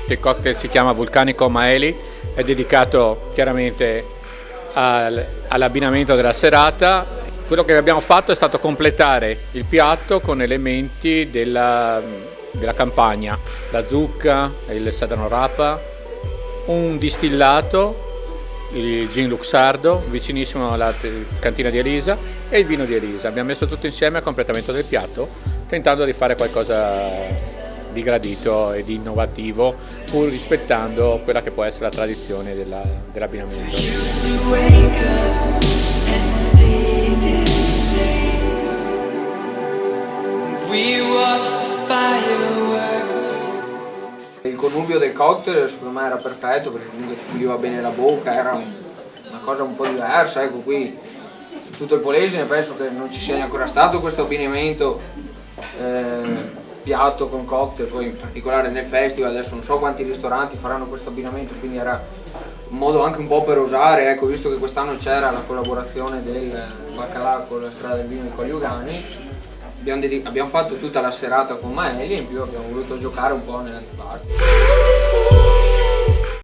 che il cocktail si chiama Vulcanico Maeli, è dedicato chiaramente all'abbinamento della serata. Quello che abbiamo fatto è stato completare il piatto con elementi della campagna, la zucca, il sedano rapa, un distillato, il gin luxardo vicinissimo alla cantina di Elisa e il vino di Elisa. Abbiamo messo tutto insieme al completamento del piatto, tentando di fare qualcosa di gradito e di innovativo, pur rispettando quella che può essere la tradizione dell'abbinamento. Il connubio del cocktail secondo me era perfetto perché comunque ti puliva bene la bocca, era una cosa un po' diversa, ecco. Qui in tutto il Polesine penso che non ci sia ancora stato questo abbinamento piatto con cocktail, poi in particolare nel festival adesso non so quanti ristoranti faranno questo abbinamento, quindi era un modo anche un po' per osare, ecco, visto che quest'anno c'era la collaborazione del baccalà con la strada del vino di Coliugani. Abbiamo fatto tutta la serata con Maeli e in più abbiamo voluto giocare un po' nell'antipasto.